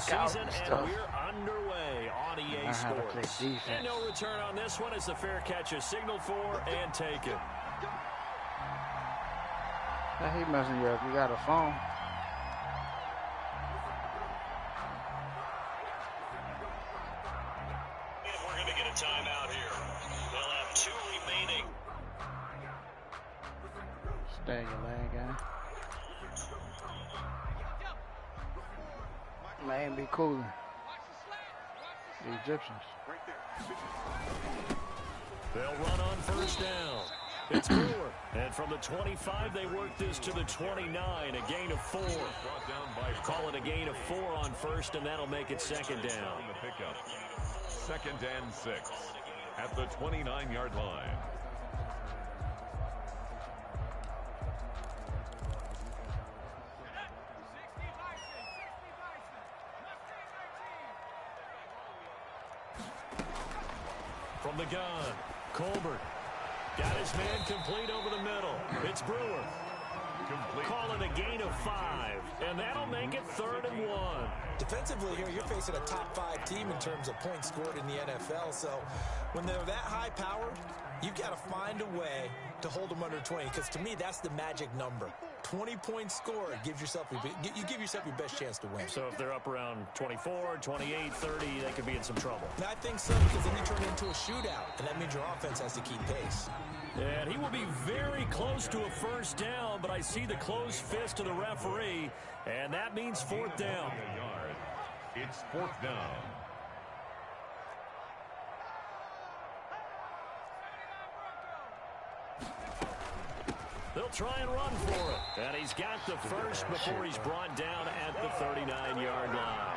season, and we're underway on EA Sports. And no return on this one as the fair catch is signaled for and taken. He messing you up. You got a phone. And we're going to get a timeout here. They'll have 2 remaining. Stay in your lane, guy. Mainebecoolin. The Egyptians. They'll run on first down. It's Brewer. And from the 25, they work this to the 29, a gain of 4. Call it a gain of 4 on first, and that'll make it second down. Second and 6 at the 29-yard line. From the gun, Colbert. Got his man complete over the middle. It's Brewer. Call it a gain of 5, and that'll make it 3rd and 1. Defensively here, you're facing a top 5 team in terms of points scored in the NFL. So when they're that high powered, you've got to find a way to hold them under 20. Because to me, that's the magic number. 20 points scored gives yourself you give yourself your best chance to win. So if they're up around 24, 28, 30, they could be in some trouble. And I think so, because then you turn it into a shootout, and that means your offense has to keep pace. And he will be very close to a first down, but I see the closed fist of the referee, and that means 4th down. It's 4th down. They'll try and run for it. And he's got the first before he's brought down at the 39-yard line.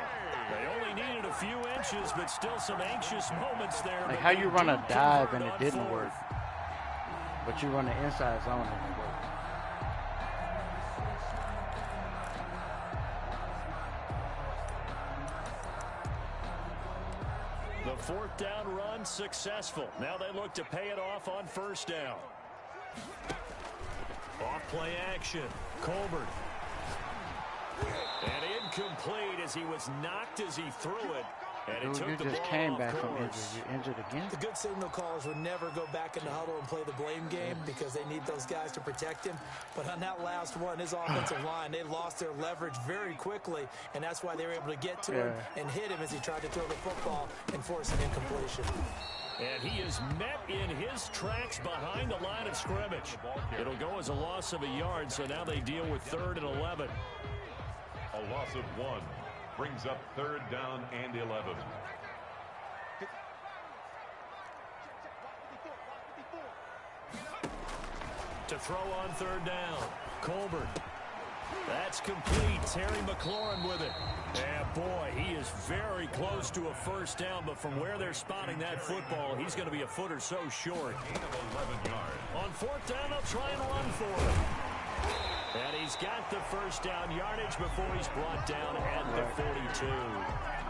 They only needed a few inches, but still some anxious moments there. Like how you run a dive and it didn't work, but you run the inside zone and it worked. The 4th down run successful. Now they look to pay it off on first down. Off play action. Colbert. And incomplete as he was knocked as he threw it. And it took you the just ball came off back from course. injury. You injured again? The good signal callers would never go back in the huddle and play the blame game because they need those guys to protect him. But on that last one, his offensive line, they lost their leverage very quickly, and that's why they were able to get to him and hit him as he tried to throw the football and force an incompletion. And he is met in his tracks behind the line of scrimmage. It'll go as a loss of a yard, so now they deal with 3rd and 11. A loss of 1 brings up 3rd down and 11. To throw on 3rd down, Colbert. That's complete. Terry McLaurin with it. Yeah, boy, he is very close to a first down, but from where they're spotting that football, he's going to be a foot or so short. Gain of 11 yards. On 4th down, they'll try and run for it. And he's got the first down yardage before he's brought down at the 42.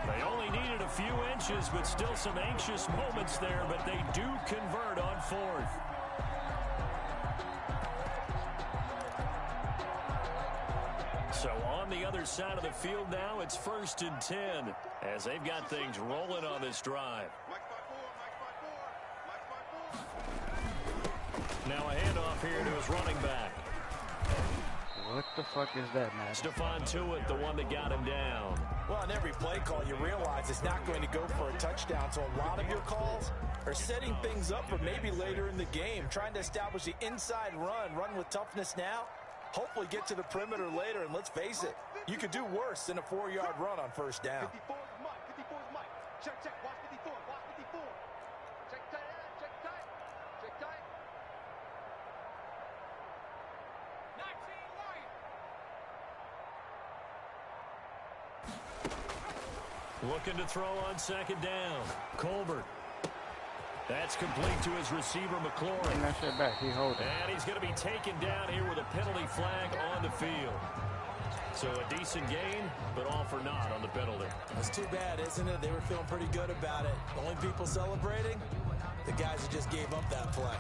They only needed a few inches, but still some anxious moments there, but they do convert on 4th. So on the other side of the field now, it's 1st and 10 as they've got things rolling on this drive. Now a handoff here to his running back. What the fuck is that, man? Stephon Tuitt, the one that got him down. Well, on every play call, you realize it's not going to go for a touchdown. So a lot of your calls are setting things up for maybe later in the game, trying to establish the inside run with toughness now. Hopefully get to the perimeter later, and let's face it, you could do worse than a 4-yard run on first down. 54 is Mike. 54 is Mike. Check. Watch 54. Watch 54. Check tight. Check tight. Check tight. 19 right. Looking to throw on 2nd down. Colbert. That's complete to his receiver, McLaurin. Bring that shit back. He holds it. And he's going to be taken down here with a penalty flag on the field. So a decent gain, but all for naught on the penalty. That's too bad, isn't it? They were feeling pretty good about it. The only people celebrating, the guys who just gave up that play.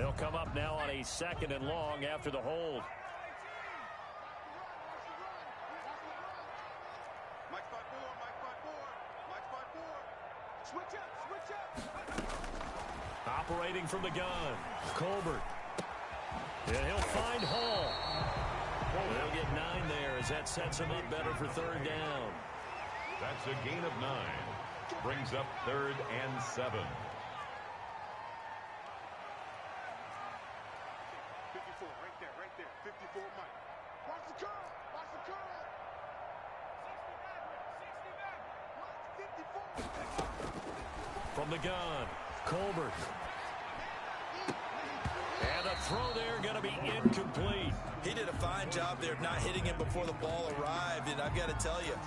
They'll come up now on a 2nd and long after the hold. Operating from the gun, Colbert. And he'll find Hall. They'll get 9 there as that sets him up better for 3rd down. That's a gain of 9. Brings up 3rd and 7. 54, right there. 54, Mike. Watch the curl. Watch the curl. 69. From the gun, Colbert. And the throw there going to be incomplete. He did a fine job there of not hitting him before the ball arrived, and I've got to tell you,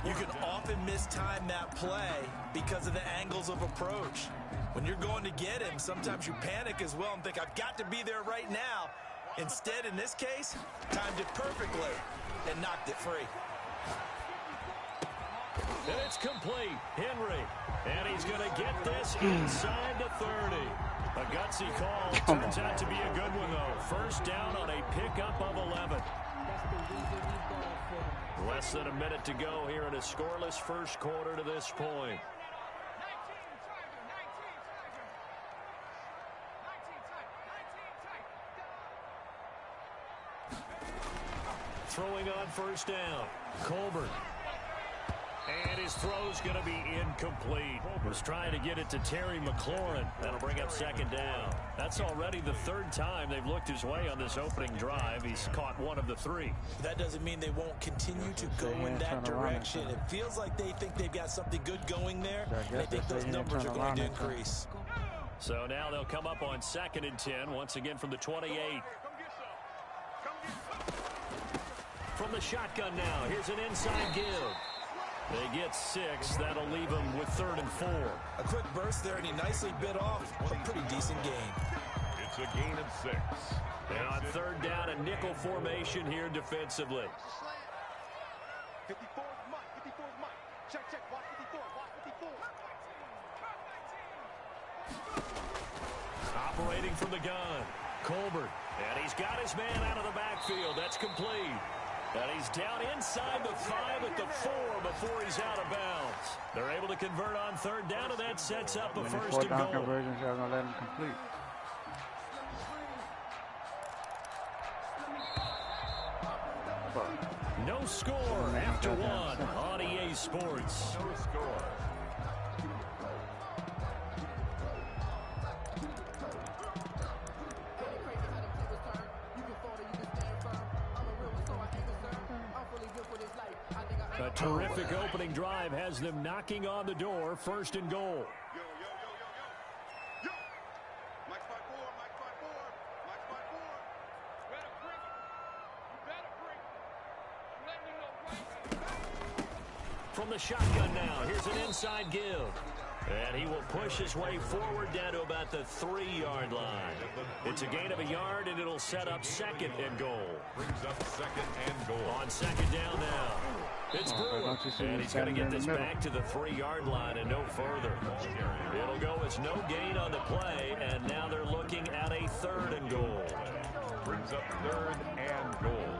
you can often mistime that play because of the angles of approach. When you're going to get him, sometimes you panic as well and think, I've got to be there right now. Instead, in this case, timed it perfectly and knocked it free. And it's complete. Henry. And he's going to get this inside the 30. A gutsy call. Turns out to be a good one, though. 1st down on a pickup of 11. Less than a minute to go here in a scoreless 1st quarter to this point. Throwing on 1st down. Colbert. And his throw's going to be incomplete. Was trying to get it to Terry McLaurin. That'll bring up 2nd down. That's already the 3rd time they've looked his way on this opening drive. He's caught 1 of the 3. That doesn't mean they won't continue to go in that direction. It feels like they think they've got something good going there. And I think those numbers are going to increase. So now they'll come up on 2nd and 10, once again from the 28. From the shotgun now, here's an inside give. They get 6. That'll leave them with 3rd and 4. A quick burst there, and he nicely bit off a pretty decent gain. It's a gain of 6. And on 3rd down, a nickel formation here defensively. 54 is Mike. 54 is Mike. Check. Watch 54. Watch 54. Operating from the gun, Colbert. And he's got his man out of the backfield. That's complete. And he's down inside the 5 at the 4 before he's out of bounds. They're able to convert on 3rd down, and that sets up a 1st and goal. Conversions are going to let him complete. No score after 1 on EA Sports. No score. A terrific opening drive has them knocking on the door. 1st and goal. Mike 5-4. Mike 5-4. Mike 5-4. Better bring it. You better bring it. I'm letting you know right. From the shotgun now, here's an inside give. And he will push his way forward down to about the 3-yard line. It's a gain of a yard, and it'll set up 2nd and goal. Brings up 2nd and goal. On 2nd down now. It's Brewer, and he's going to get this back to the 3-yard line and no further. It'll go as no gain on the play, and now they're looking at a 3rd and goal. Brings up 3rd and goal.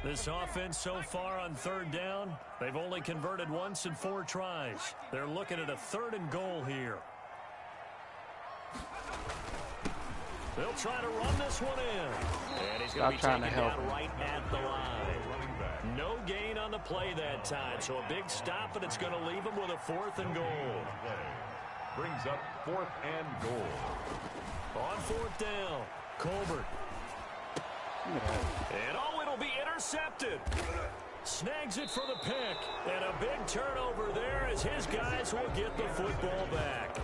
This offense so far on 3rd down, they've only converted once in 4 tries. They're looking at a 3rd and goal here. They'll try to run this one in. And he's going to be taken down right at the line. No gain on the play that time, so a big stop, and it's going to leave him with a 4th and goal. Brings up 4th and goal. On 4th down, Colbert. And it'll be intercepted. Snags it for the pick. And a big turnover there as his guys will get the football back.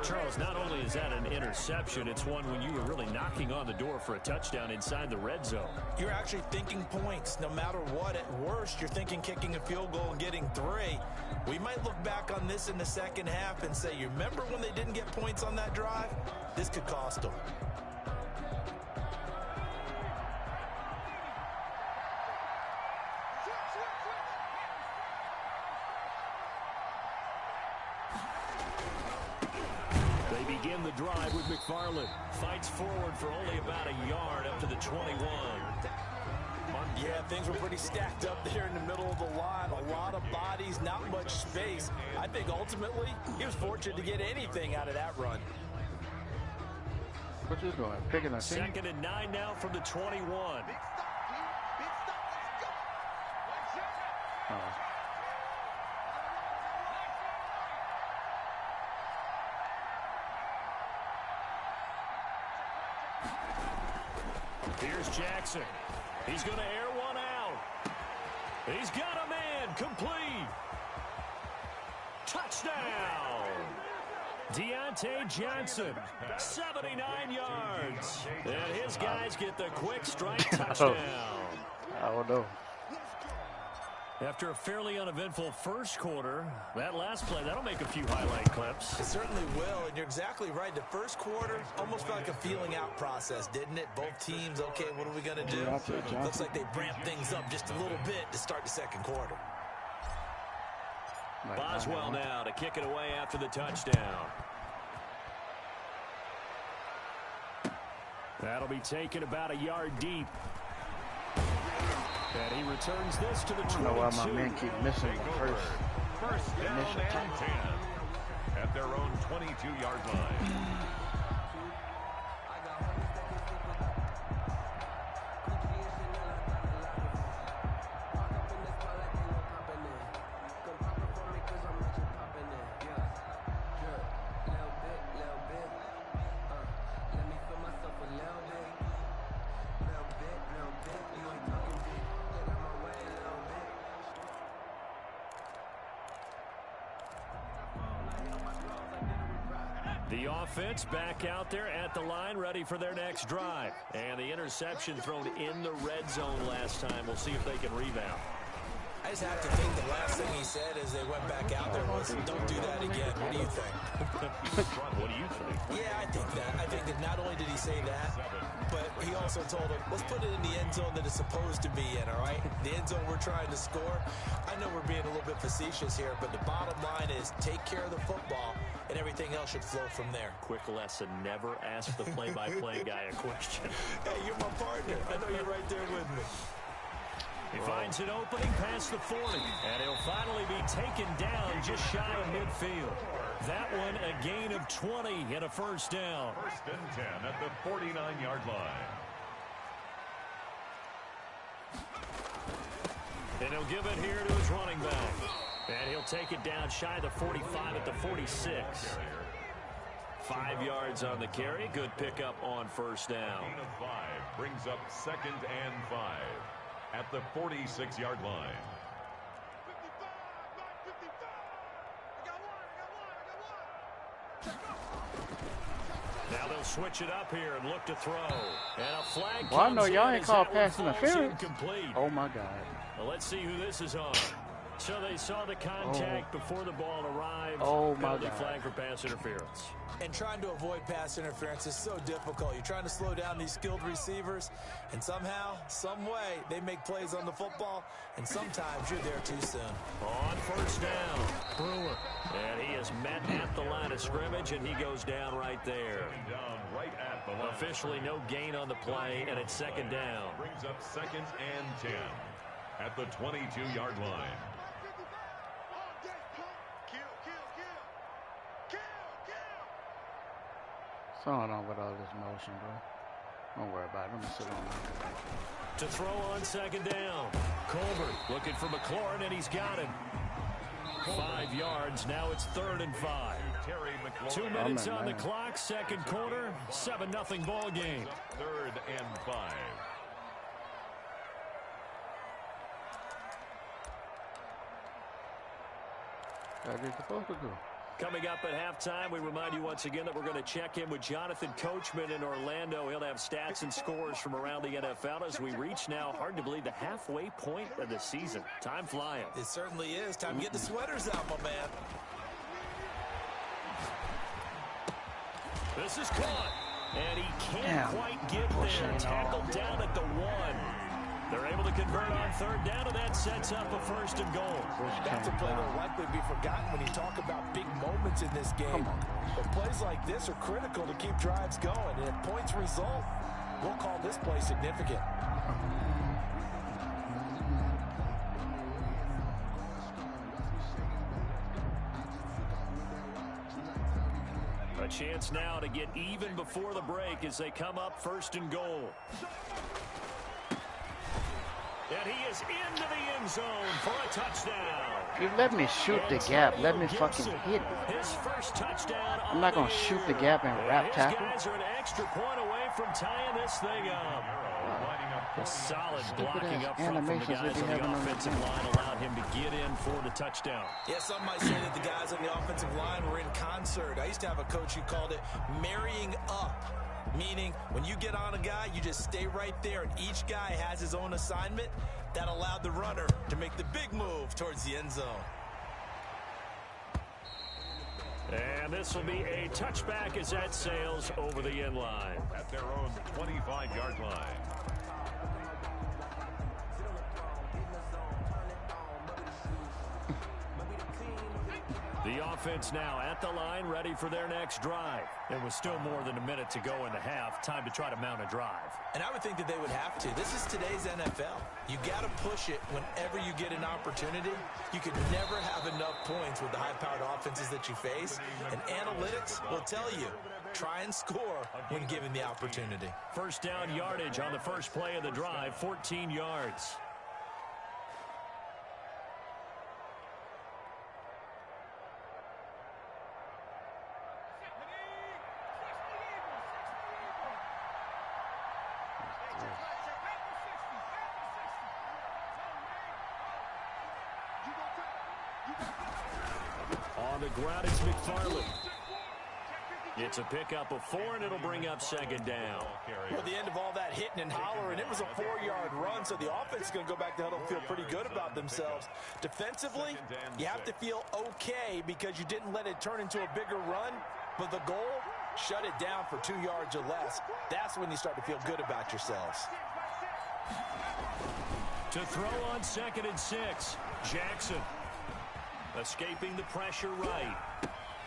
Charles, not only is that an interception, it's one when you were really knocking on the door for a touchdown inside the red zone. You're actually thinking points no matter what. At worst, you're thinking kicking a field goal and getting 3. We might look back on this in the second half and say, you remember when they didn't get points on that drive? This could cost them. They begin the drive with McFarland. Fights forward for only about a yard up to the 21. Yeah, things were pretty stacked up there in the middle of the line. A lot of bodies, not much space. I think ultimately he was fortunate to get anything out of that run. What you doing? Picking a team? 2nd and 9 now from the 21. Oh. Here's Jackson. He's going to air one out. He's got a man. Complete. Touchdown. Deontay Johnson, 79 yards. And his guys get the quick strike touchdown. I don't know. After a fairly uneventful first quarter, that last play, that'll make a few highlight clips. It certainly will, and you're exactly right. The first quarter almost felt like a feeling out process, didn't it? Both teams, okay, what are we going to do? Looks like they ramped things up just a little bit to start the second quarter. Boswell now to kick it away after the touchdown. That'll be taken about a yard deep. And he returns this to the 22. I don't know why my men keep missing the First down initial and tackle. 10 at their own 22-yard line. The offense back out there at the line, ready for their next drive. And the interception thrown in the red zone last time. We'll see if they can rebound. I just have to think the last thing he said as they went back out there was, don't do that again. What do you think? What do you think? Yeah, I think that. I think that not only did he say that, but he also told him, let's put it in the end zone that it's supposed to be in, all right? The end zone we're trying to score. I know we're being a little bit facetious here, but the bottom line is take care of the football, and everything else should flow from there. Quick lesson, never ask the play-by-play guy a question. Hey, you're my partner. I know you're right there with me. He finds an opening past the 40, and he'll finally be taken down just shy of midfield. That one a gain of 20 and a first down. First and 10 at the 49-yard line. And he'll give it here to his running back. And he'll take it down shy of the 45 at the 46. 5 yards on the carry. Good pickup on first down. Gain of 5 brings up 2nd and 5 at the 46-yard line. 55, I got one. Now they'll switch it up here and look to throw. And a flag Well, I know comes y'all in ain't as called that one pass falls interference. incomplete. Oh, my God. Well, let's see who this is on. So they saw the contact before the ball arrived. Oh, my Penalty God. flag for pass interference. And trying to avoid pass interference is so difficult. You're trying to slow down these skilled receivers, and somehow, some way, they make plays on the football, and sometimes you're there too soon. On first down, Brewer. And he is met at the line of scrimmage, and he goes down right there. Down right at the line. Officially no gain on the play, and it's second down. Brings up 2nd and 10 at the 22-yard line. What's going on with all this motion, bro? Don't worry about it. I'm going to sit on it. To throw on second down. Colbert looking for McLaurin, and he's got him. 5 yards. Now it's 3rd and 5. Terry McLaurin. 2 minutes Oh, on the man. clock. Second quarter. 7-0 ball game. 3rd and 5. That is supposed to do. Coming up at halftime, we remind you once again that we're going to check in with Jonathan Coachman in Orlando. He'll have stats and scores from around the NFL as we reach now, hard to believe, the halfway point of the season. Time flying. It certainly is. Time to get the sweaters out, my man. This is caught, and he can't Damn. quite get Pushing there. it Tackled off. down at the 1. They're able to convert on third down, and that sets up a 1st and goal. That's a play that will likely be forgotten when you talk about big moments in this game. But plays like this are critical to keep drives going. And if points result, we'll call this play significant. A chance now to get even before the break as they come up 1st and goal. And he is into the end zone for a touchdown. You let me shoot the gap. Let me fucking hit it. His first touchdown. I'm not going to shoot the gap and wrap tackle. His guys are an extra point away from tying this thing up. A solid blocking up front from the guys on the offensive line allowed him to get in for the touchdown. Yeah, some might say that the guys on the offensive line were in concert. I used to have a coach who called it marrying up, meaning when you get on a guy, you just stay right there, and each guy has his own assignment. That allowed the runner to make the big move towards the end zone. And this will be a touchback as that sails over the end line. At their own 25-yard line. The offense now at the line, ready for their next drive. There was still more than a minute to go in the half. Time to try to mount a drive. And I would think that they would have to. This is today's NFL. You got to push it whenever you get an opportunity. You could never have enough points with the high-powered offenses that you face. And analytics will tell you, try and score when given the opportunity. 1st down yardage on the first play of the drive, 14 yards. On the ground, it's McFarland. It's a pickup of 4, and it'll bring up 2nd down. Well, the end of all that hitting and hollering, it was a 4-yard run, so the offense is going to go back to huddle and feel pretty good about themselves. Defensively, you have to feel okay because you didn't let it turn into a bigger run, but the goal, shut it down for 2 yards or less. That's when you start to feel good about yourselves. To throw on 2nd and 6, Jackson. Escaping the pressure right.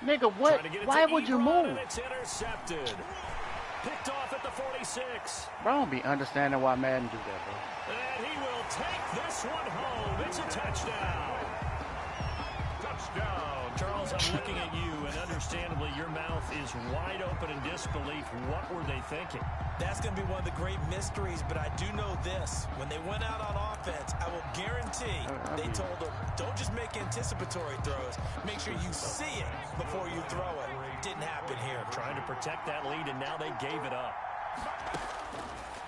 Nigga, what? Why would you move? And it's intercepted. Picked off at the 46. Bro, I don't be understanding why Madden do that, bro. And he will take this one home. It's a touchdown. Touchdown. Charles, I'm looking at you, and understandably, your mouth is wide open in disbelief. What were they thinking? That's going to be one of the great mysteries, but I do know this. When they went out on offense, I will guarantee they told them, don't just make anticipatory throws. Make sure you see it before you throw it. Didn't happen here. Trying to protect that lead, and now they gave it up.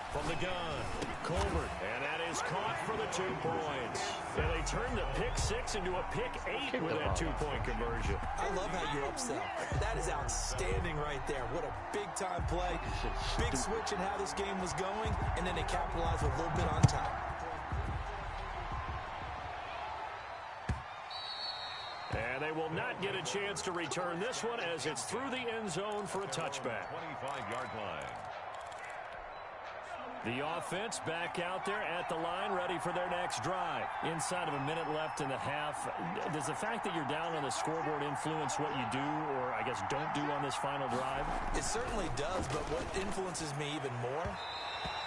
From the gun, Colbert, and that is caught for the 2 points. And they turned the pick 6 into a pick 8 with that 2-point conversion. I love how you upsell. That is outstanding right there. What a big-time play. Big switch in how this game was going, and then they capitalized with a little bit on top. And they will not get a chance to return this one as it's through the end zone for a touchback. 25-yard line. The offense back out there at the line, ready for their next drive. Inside of a minute left in the half, does the fact that you're down on the scoreboard influence what you do, or I guess don't do on this final drive? It certainly does, but what influences me even more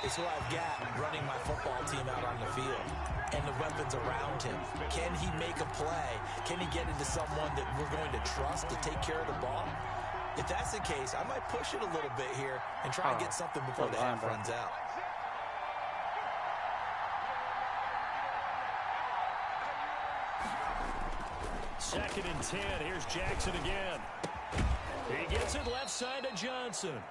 is who I've got running my football team out on the field and the weapons around him. Can he make a play? Can he get into someone that we're going to trust to take care of the ball? If that's the case, I might push it a little bit here and try and get something before the half runs out. Second and 10. Here's Jackson again. He gets it left side to Johnson.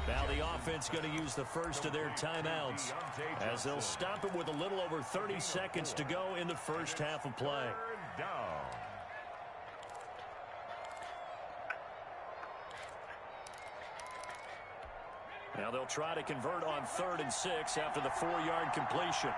Now the offense going to use the first of their timeouts as they'll stop it with a little over 30 seconds to go in the first half of play. Now they'll try to convert on 3rd and 6 after the 4-yard completion.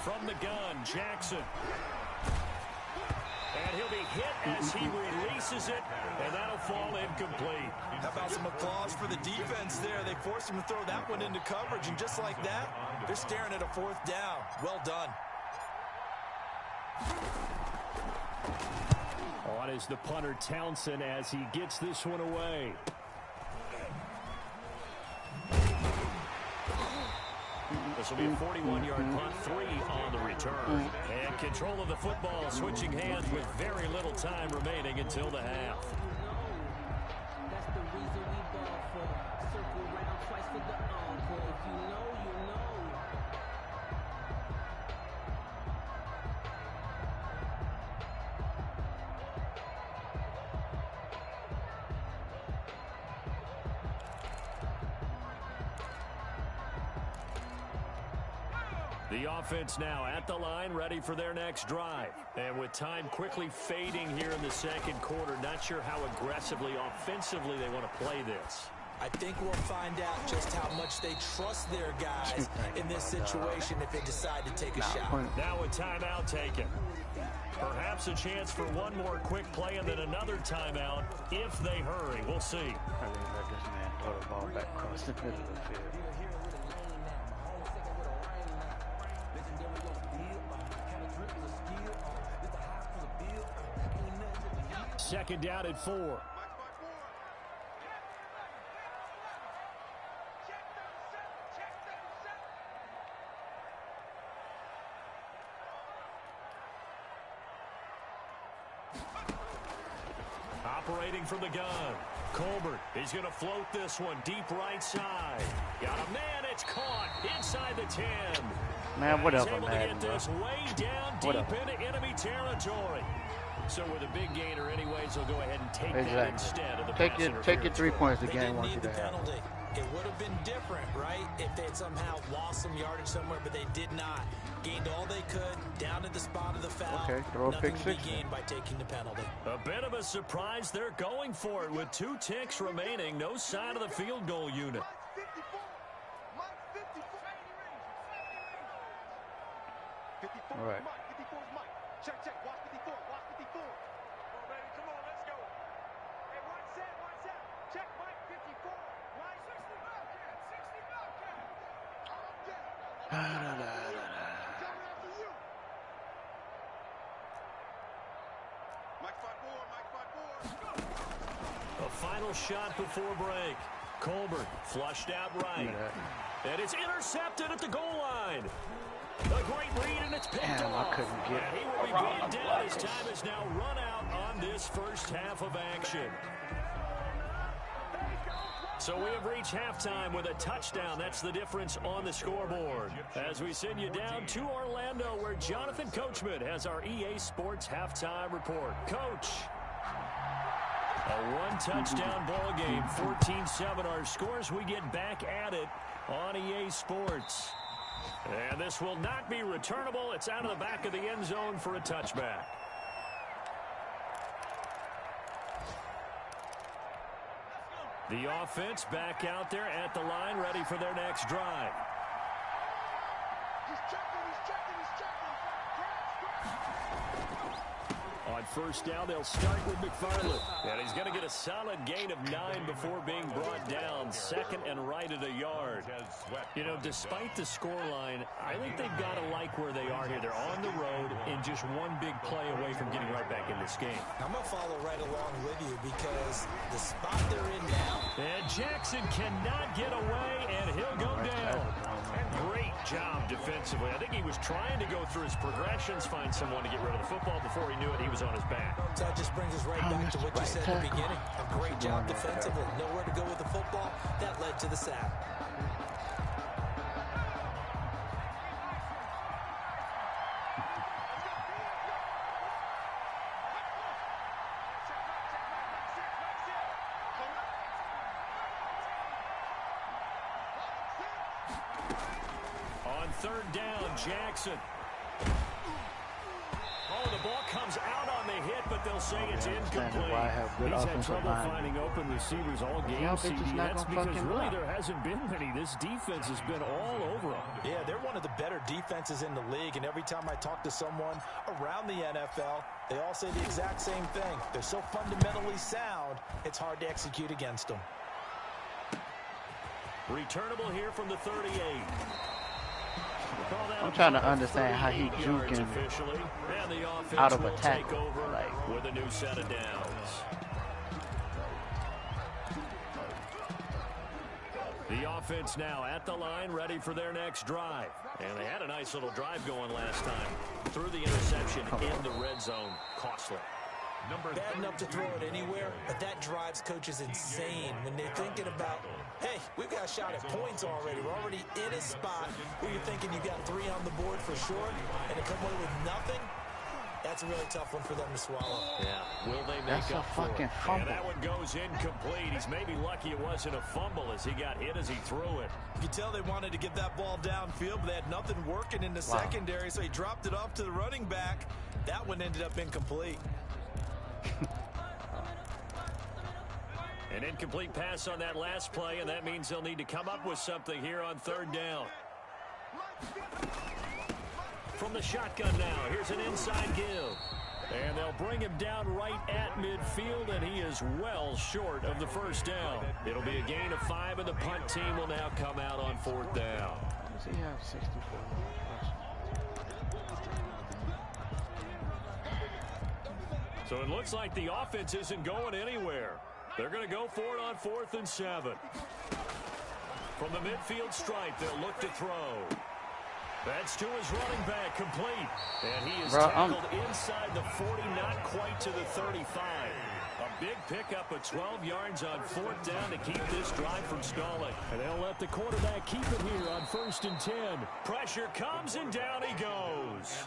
From the gun, Jackson. And he'll be hit as he releases it, and that'll fall incomplete. How about some applause for the defense there? They forced him to throw that one into coverage, and just like that, they're staring at a 4th down. Well done. On is the punter, Townsend, as he gets this one away. This will be a 41-yard punt, 3 on the return. And control of the football switching hands with very little time remaining until the half. That's the reason we ball for. Circle round twice for the encore. If you know, you know. The offense now at the line, ready for their next drive. And with time quickly fading here in the second quarter, not sure how aggressively, offensively they want to play this. I think we'll find out just how much they trust their guys in this situation if they decide to take a shot. Now a timeout taken. Perhaps a chance for one more quick play and then another timeout if they hurry. We'll see. I think let this man throw the ball back across the middle of the field. Second down at 4. Operating from the gun. Colbert, he's going to float this one deep right side. Got a man, it's caught inside the 10. Man, whatever, he's able man. to get this way down deep into enemy territory. So with a big gainer anyways, he'll go ahead and take that instead of the pass interference. Take your 3 points They again didn't once need you the have. penalty. It would have been different, right, if they had somehow lost some yardage somewhere, but they did not. Gained all they could, down to the spot of the foul. Okay, throw a Nothing pick to be six. gained by taking the penalty. A bit of a surprise. They're going for it with 2 ticks remaining. No sign of the field goal unit. All right. Check, watch 54, watch 54. Come on, baby, come on, let's go. Hey, watch that. Check, Mike, 54. Mike, 60 Bobcat, 60 Bobcat. Coming after you. Mike 54. A final shot before break. Colbert flushed out right. And it's intercepted at the goal line. A great read, and it's picked Damn, off. I couldn't get And it. he will be brought down. His time is now run out on this first half of action. So we have reached halftime with a touchdown. That's the difference on the scoreboard. As we send you down to Orlando, where Jonathan Coachman has our EA Sports halftime report. Coach. A one-touchdown ball game, 14-7 our scores. We get back at it on EA Sports. And this will not be returnable. It's out of the back of the end zone for a touchback. The offense back out there at the line, ready for their next drive. He's checking. On first down, they'll start with McFarland. And he's going to get a solid gain of 9 before being brought down. Second and right at a yard. You know, despite the scoreline, I think they've got to like where they are here. They're on the road and just one big play away from getting right back in this game. I'm going to follow right along with you because the spot they're in now. And Jackson cannot get away, and he'll go down. Great job defensively. I think he was trying to go through his progressions, find someone to get rid of the football. Before he knew it, he was on his back. So that just brings us right back to what you said at the beginning. A great job defensively. Nowhere to go with the football. That led to the sack. On third down, Jackson. Oh, the ball comes out on the hit, but they'll say it's incomplete. Why I have good He's had offensive trouble line. finding open receivers all game, Y'all CD. bitches not That's gonna because fucking really block. there hasn't been many. This defense has been all over them. Yeah, they're one of the better defenses in the league, and every time I talk to someone around the NFL, they all say the exact same thing. They're so fundamentally sound, it's hard to execute against them. Returnable here from the 38. I'm trying to understand how he juking out of a tackle. Like, with a new set of downs. The offense now at the line, ready for their next drive. And they had a nice little drive going last time. Threw the interception in the red zone. Costly. Bad enough to throw it anywhere, but that drives coaches insane when they're thinking about, hey, we've got a shot at points already. We're already in a spot where you're thinking you got 3 on the board for sure, and to come away with nothing, that's a really tough one for them to swallow. Yeah, will they make That's up a for fucking it? fumble. And that one goes incomplete. He's maybe lucky it wasn't a fumble as he got hit as he threw it. You could tell they wanted to get that ball downfield, but they had nothing working in the secondary, so he dropped it off to the running back. That one ended up incomplete. An incomplete pass on that last play, and that means they'll need to come up with something here on 3rd down. From the shotgun now, here's an inside give. And they'll bring him down right at midfield, and he is well short of the 1st down. It'll be a gain of 5, and the punt team will now come out on 4th down. Does he have 64? So it looks like the offense isn't going anywhere. They're going to go for it on 4th and 7. From the midfield stripe, they'll look to throw. That's to his running back, complete. And he is tackled inside the 40, not quite to the 35. A big pickup of 12 yards on 4th down to keep this drive from stalling. And they'll let the quarterback keep it here on 1st and 10. Pressure comes, and down he goes.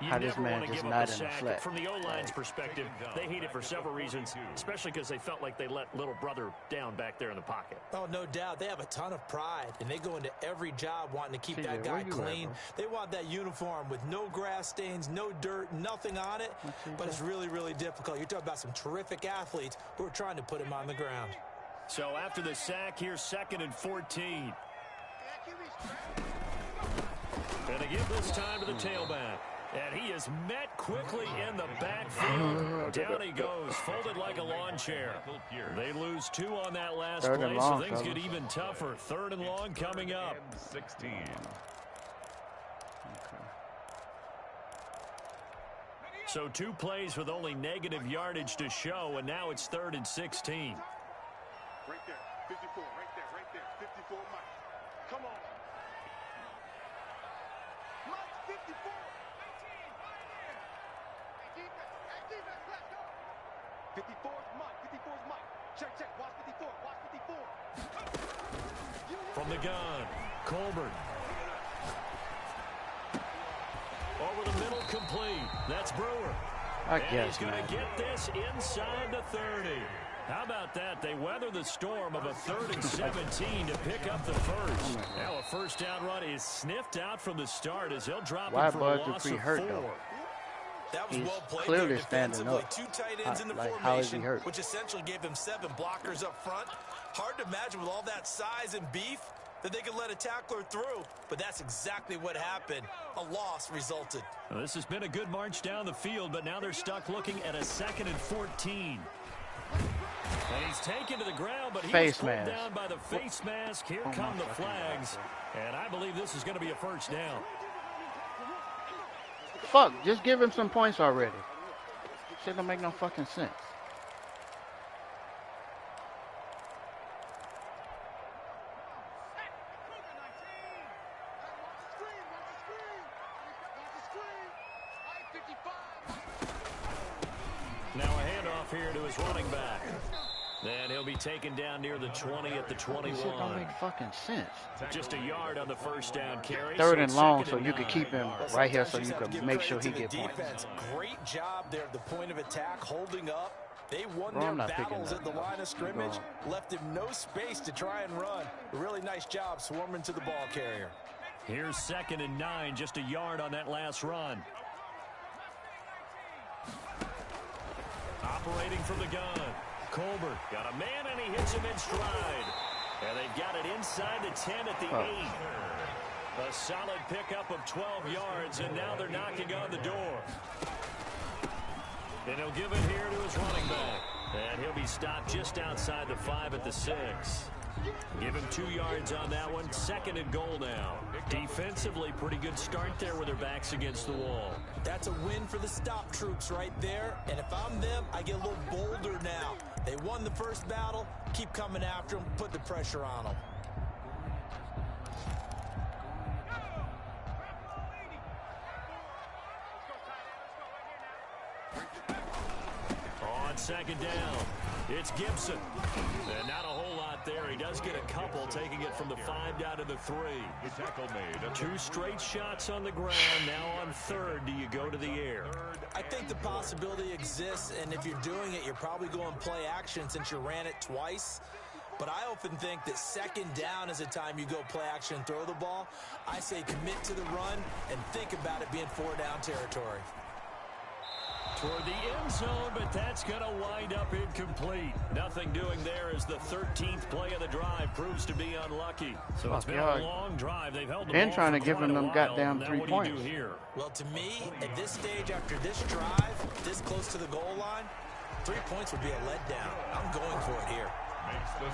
You never want to give up a sack. From the O-line's perspective, they hate it for several reasons, especially because they felt like they let little brother down back there in the pocket. Oh, no doubt. They have a ton of pride, and they go into every job wanting to keep that guy clean. They want that uniform with no grass stains, no dirt, nothing on it, but it's really, really difficult. You're talking about some terrific athletes who are trying to put him on the ground. So after the sack, here's 2nd and 14. And they give this time to the tailback. And he is met quickly in the backfield. Down he goes, folded like a lawn chair. They lose 2 on that last play, so things get even tougher. 3rd and long coming up. 16. So 2 plays with only negative yardage to show, and now it's 3rd and 16. Right there, 54, right there, 54, Mike. Come on. Mike, 54. 54 is Mike. 54 is Mike. Check. Watch 54. Watch 54. From the gun, Colbert. Over the middle, complete. That's Brewer. I and guess, he's going man. to get this inside the 30. How about that? They weather the storm of a 3rd and 17 to pick up the first. Now a 1st down run is sniffed out from the start as he'll drop it for a loss of 4. That was well played clearly there standing defensively. up. 2 tight ends in the How is he formation, hurt? which essentially gave him 7 blockers up front. Hard to imagine with all that size and beef that they could let a tackler through, but that's exactly what happened. A loss resulted. Well, this has been a good march down the field, but now they're stuck looking at a 2nd and 14. And he's taken to the ground, but he was pulled down by the face mask. Here come the flags, and I believe this is going to be a 1st down. Fuck, just give him some points already. Shit don't make no fucking sense. Now a handoff here to his running back. And he'll be taken down near the 20 at the 21. Shit don't make fucking sense. Just a yard on the 1st down carry. 3rd and long, so you could keep him right here so you could make sure he get points. Great job there at the point of attack, holding up. They won their battles at the line of scrimmage, left him no space to try and run. A really nice job swarming to the ball carrier. Here's 2nd and 9, just a yard on that last run. operating from the gun. Colbert got a man, and he hits him in stride. And they've got it inside the 10 at the 8. A solid pickup of 12 yards, and now they're knocking on the door. And he'll give it here to his running back. And he'll be stopped just outside the 5 at the 6. Give him 2 yards on that one. 2nd and goal now. Defensively, pretty good start there with their backs against the wall. That's a win for the stop troops right there. And if I'm them, I get a little bolder now. They won the first battle. Keep coming after them. Put the pressure on them. On 2nd down, it's Gibson. And not a whole lot there. He does get a couple, taking it from the 5 down to the 3. Tackle made. 2 straight shots on the ground. Now on 3rd, do you go to the air? I think the possibility exists, and if you're doing it, you're probably going play action since you ran it twice. But I often think that 2nd down is a time you go play action and throw the ball. I say commit to the run and think about it being 4 down territory. Toward the end zone, but that's going to wind up incomplete. Nothing doing there as the 13th play of the drive proves to be unlucky. So it's been a long drive. They've held the ball trying to for give quite them a while. goddamn Now 3 what points. do you do here? Well, to me, at this stage, after this drive, this close to the goal line, 3 points would be a letdown. I'm going for it here.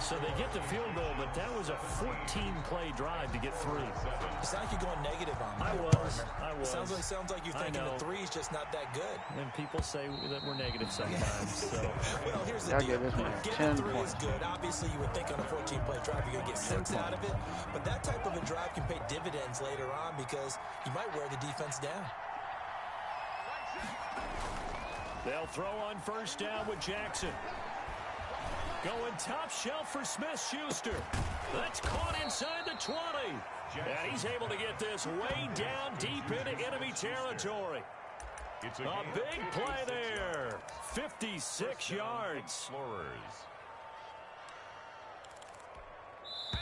So they get the field goal, but that was a 14-play drive to get 3. It sounds like you're going negative on me. I was. It sounds like you're thinking the 3 is just not that good. And people say that we're negative sometimes. So. Well, here's the I'll deal. give this one Getting 10 3 is points. good. Obviously, you would think on a 14-play drive you're going to get 6 out of it. But that type of a drive can pay dividends later on because you might wear the defense down. They'll throw on 1st down with Jackson. Going top shelf for Smith-Schuster. That's caught inside the 20. And he's able to get this way down deep into enemy territory. A big play there. 56 yards.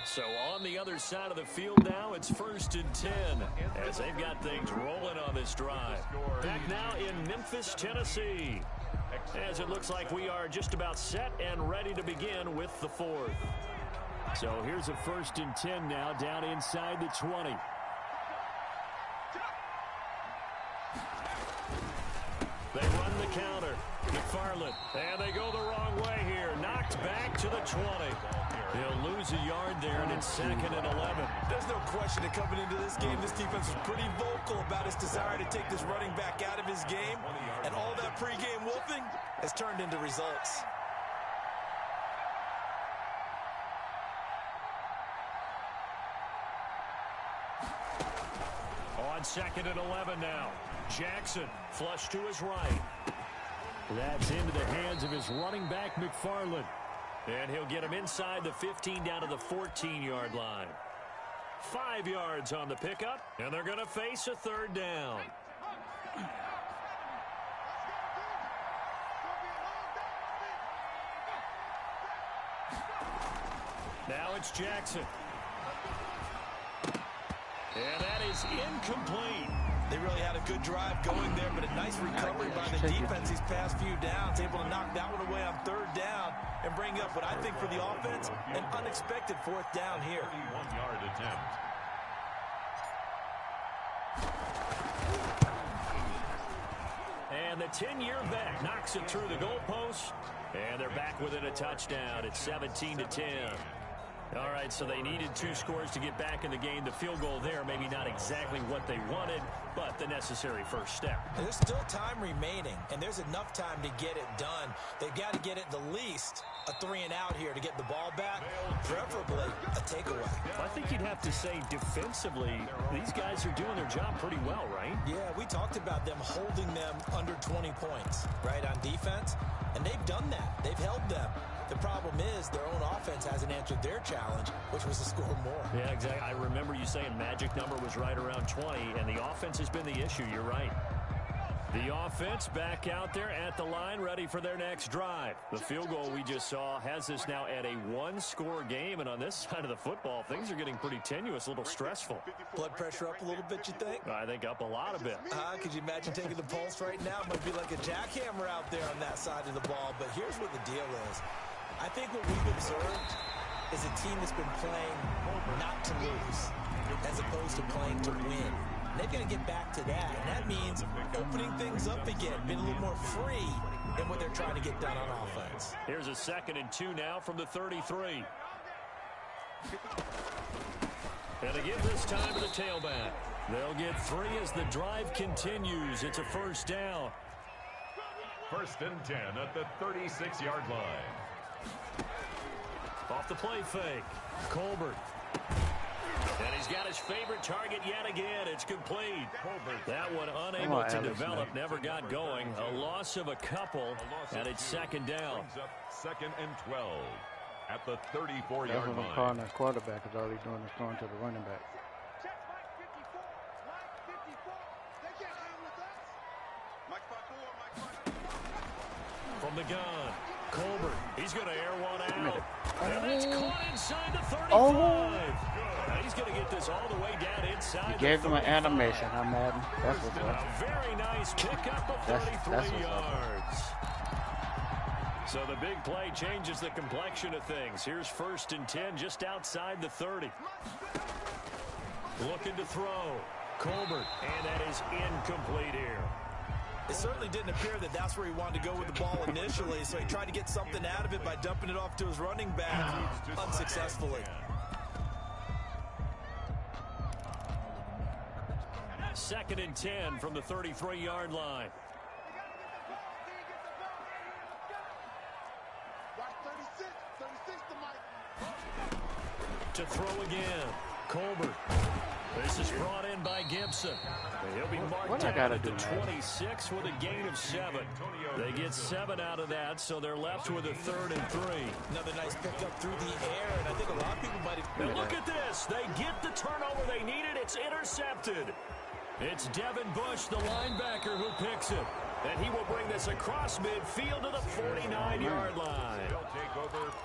So on the other side of the field now, it's 1st and 10 as they've got things rolling on this drive. Back now in Memphis, Tennessee, as it looks like we are just about set and ready to begin with the 4th. So here's a 1st and 10 now down inside the 20. They run the counter. McFarland. And they go the wrong way here. Knocked back to the 20. He'll lose a yard there, and it's 2nd and 11. There's no question that coming into this game, this defense was pretty vocal about its desire to take this running back out of his game. And all that pregame wolfing has turned into results. On 2nd and 11 now. Jackson flush to his right. That's into the hands of his running back, McFarland. And he'll get him inside the 15 down to the 14-yard line. 5 yards on the pickup, and they're going to face a 3rd down. Now it's Jackson. And that is incomplete. They really had a good drive going there, but a nice recovery by the defense these past few downs, able to knock that one away on 3rd down and bring up what I think for the offense, an unexpected 4th down here. 31-yard attempt. And the 10-year vet knocks it through the goalpost, and they're back within a touchdown. It's 17-10. All right, so they needed 2 scores to get back in the game. The field goal there, maybe not exactly what they wanted, but the necessary first step. There's still time remaining, and there's enough time to get it done. They've got to get it the least a 3 and out here to get the ball back, preferably a takeaway. Well, I think you'd have to say defensively, these guys are doing their job pretty well, right? Yeah, we talked about them holding them under 20 points, right, on defense, and they've done that. They've held them. The problem is their own offense hasn't answered their challenge, which was to score more. Yeah, exactly. I remember you saying magic number was right around 20, and the offense has been the issue. You're right. The offense back out there at the line, ready for their next drive. The field goal we just saw has us now at a one-score game, and on this side of the football, things are getting pretty tenuous, a little stressful. Blood pressure up a little bit, you think? I think up a lot of bit. Could you imagine taking the pulse right now? It might be like a jackhammer out there on that side of the ball, but here's what the deal is. I think what we've observed is a team that's been playing not to lose as opposed to playing to win. They've got to get back to that, and that means opening things up again, being a little more free in what they're trying to get done on offense. Here's a 2nd and 2 now from the 33. And they give this time to the tailback. They'll get 3 as the drive continues. It's a first down. 1st and 10 at the 36-yard line. Off the play fake. Colbert. And he's got his favorite target yet again. It's complete. That one unable to develop, never got going. A loss of a couple, and it's 2nd down. 2nd and 12 at the 34-yard That's what line. I'm calling that quarterback, because all he's doing is throwing to the running back. Check Mike 54. Mike 54. They can't hang with us. Mike 54. From the gun, Colbert. He's going to air one out. And it's caught inside the 35. Now he's going to get this all the way down inside. He gave him an animation. I'm mad. That's what's up. A very nice pickup of 33 yards. So the big play changes the complexion of things. Here's 1st and 10 just outside the 30. Looking to throw. Colbert, and that is incomplete here. It certainly didn't appear that that's where he wanted to go with the ball initially, so he tried to get something out of it by dumping it off to his running back unsuccessfully. 2nd and 10 from the 33-yard line. To throw again. Colbert. This is brought in by Gibson. And he'll be marked down at the 26 with a gain of 7. They get 7 out of that, so they're left with a 3rd and 3. Another nice pickup through the air, and I think a lot of people might have... And look at this. They get the turnover they needed. It's intercepted. It's Devin Bush, the linebacker, who picks it. And he will bring this across midfield to the 49-yard line.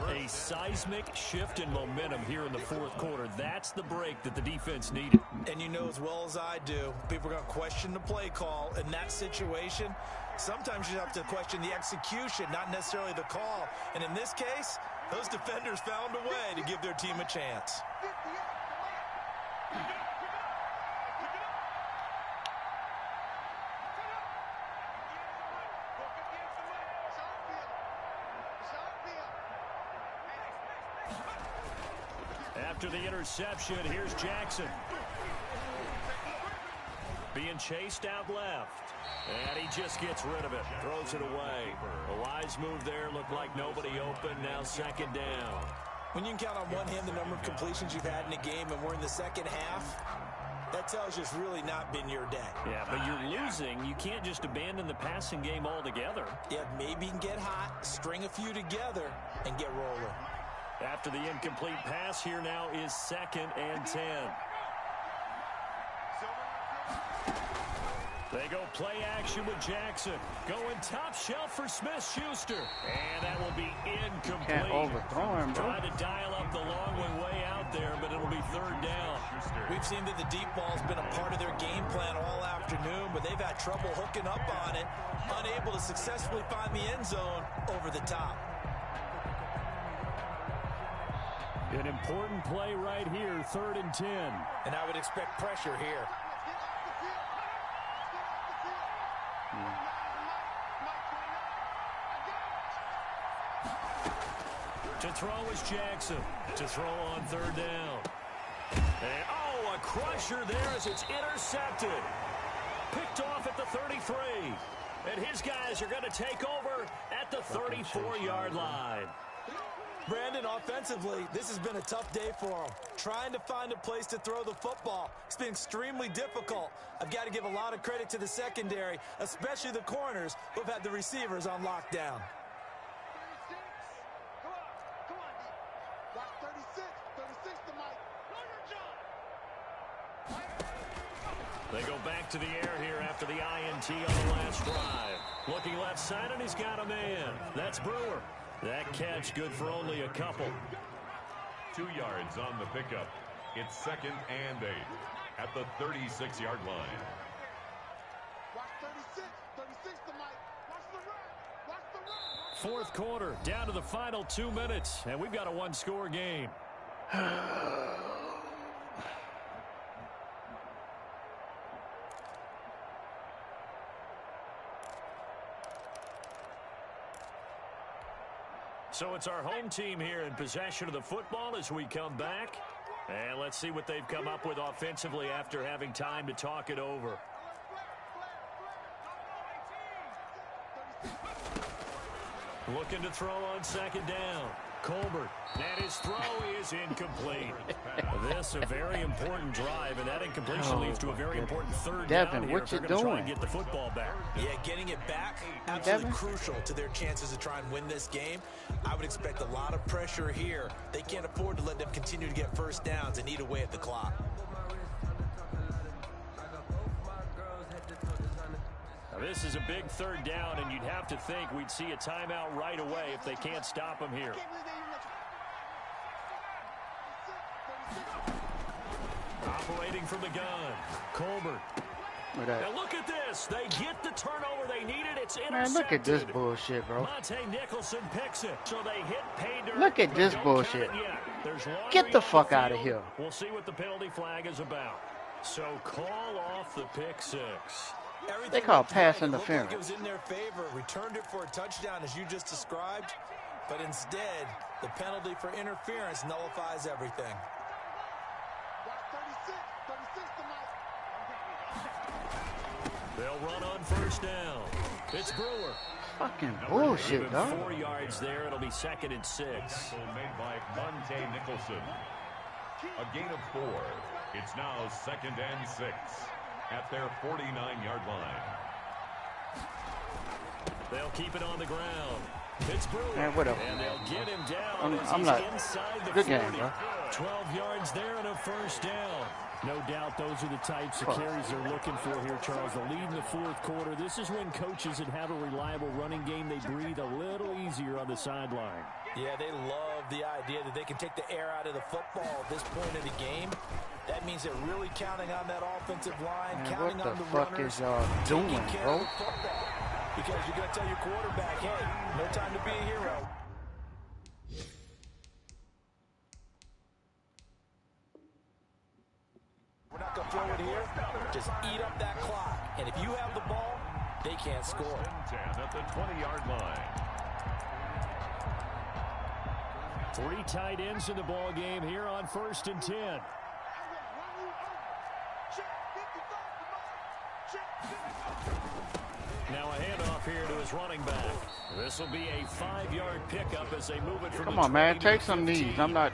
A seismic shift in momentum here in the 4th quarter. That's the break that the defense needed. And you know as well as I do, people are going to question the play call. In that situation, sometimes you have to question the execution, not necessarily the call. And in this case, those defenders found a way to give their team a chance. After the interception, here's Jackson. Being chased out left. And he just gets rid of it. Throws it away. A wise move there. Looked like nobody open. Now 2nd down. When you can count on one hand the number of completions you've had in a game, and we're in the 2nd half, that tells you it's really not been your day. Yeah, but you're losing. You can't just abandon the passing game altogether. Yeah, maybe you can get hot, string a few together, and get rolling. After the incomplete pass, here now is 2nd and 10. They go play action with Jackson. Going top shelf for Smith-Schuster. And that will be incomplete. Can't overthrow him, bro. Trying to dial up the long way out there, but it'll be 3rd down. We've seen that the deep ball's been a part of their game plan all afternoon, but they've had trouble hooking up on it, unable to successfully find the end zone over the top. An important play right here, 3rd and 10. And I would expect pressure here. To throw is Jackson. To throw on 3rd down. And, oh, a crusher there as it's intercepted. Picked off at the 33. And his guys are going to take over at the 34-yard line. Brandon, offensively, this has been a tough day for them. Trying to find a place to throw the football. It's been extremely difficult. I've got to give a lot of credit to the secondary, especially the corners who have had the receivers on lockdown. Come on, D. Watch 36. 36 to Mike. They go back to the air here after the INT on the last drive. Looking left side, and he's got a man. That's Brewer. That catch good for only a couple. 2 yards on the pickup. It's 2nd and 8 at the 36-yard line. Watch 36. 36 to Mike. Watch the run. Watch the run. Fourth quarter, down to the final 2 minutes, and we've got a one-score game. So it's our home team here in possession of the football as we come back. And let's see what they've come up with offensively after having time to talk it over. Looking to throw on 2nd down. Colbert, and his throw is incomplete. This a very important drive, and that incompletion leads to a very important 3rd down here if they're going to try and get the football back. Yeah, getting it back, absolutely crucial to their chances to try and win this game. I would expect a lot of pressure here. They can't afford to let them continue to get first downs and eat away at the clock. Now, this is a big 3rd down, and you'd have to think we'd see a timeout right away if they can't stop them here. Operating from the gun, Colbert. Now look at this. They get the turnover they needed. It's intercepted. Man, look at this bullshit, bro. Monte Nicholson picks it. So they hit pay dirt. Look at this bullshit. Get the fuck out of here. We'll see what the penalty flag is about. So call off the pick 6. They call pass interference. It was in their favor. Returned it for a touchdown, as you just described. But instead, the penalty for interference nullifies everything. They'll run on 1st down. It's Brewer. Fucking bullshit, dog. 4 yards there. It'll be 2nd and 6. Made by Monte Nicholson. A gain of 4. It's now 2nd and 6 at their 49-yard line. They'll keep it on the ground. It's Brewer. Man, whatever. And they'll get him down as I'm he's not. inside the Good 40. game, bro. 12 yards there and a 1st down. No doubt those are the types of carries they're looking for here, Charles. The lead in the 4th quarter. This is when coaches that have a reliable running game, they breathe a little easier on the sideline. Yeah, they love the idea that they can take the air out of the football at this point of the game. That means they're really counting on that offensive line, Man, counting what on the the fuck runners, is y'all doing, taking care bro? of the football. Because you're going to tell your quarterback, hey, no time to be a hero. We're not going to throw it here. Just eat up that clock. And if you have the ball, they can't score. 10 at the 20-yard line. 3 tight ends in the ball game here on 1st and 10. Now a handoff here to his running back. This will be a 5-yard pickup as they move it from Come the on, man. 20 Take some knees. I'm not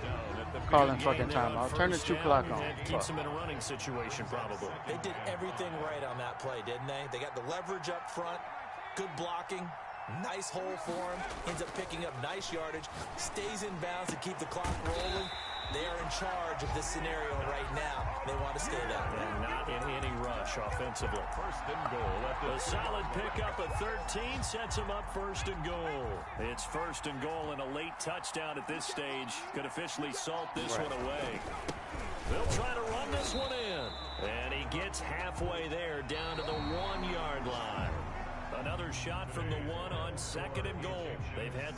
calling fucking time. I'll turn the 2 clock on. Keeps them in a running situation, probably. They did everything right on that play, didn't they? They got the leverage up front, good blocking, nice hole for him, ends up picking up nice yardage, stays in bounds to keep the clock rolling. They are in charge of this scenario right now. They want to stay that way. And not in any rush offensively. 1st and goal at the A solid pickup at 13 sets him up 1st and goal. It's 1st and goal and a late touchdown at this stage could officially salt this one away. They'll try to run this one in. And he gets halfway there down to the 1-yard line. Another shot from the 1 on 2nd and goal. They've had some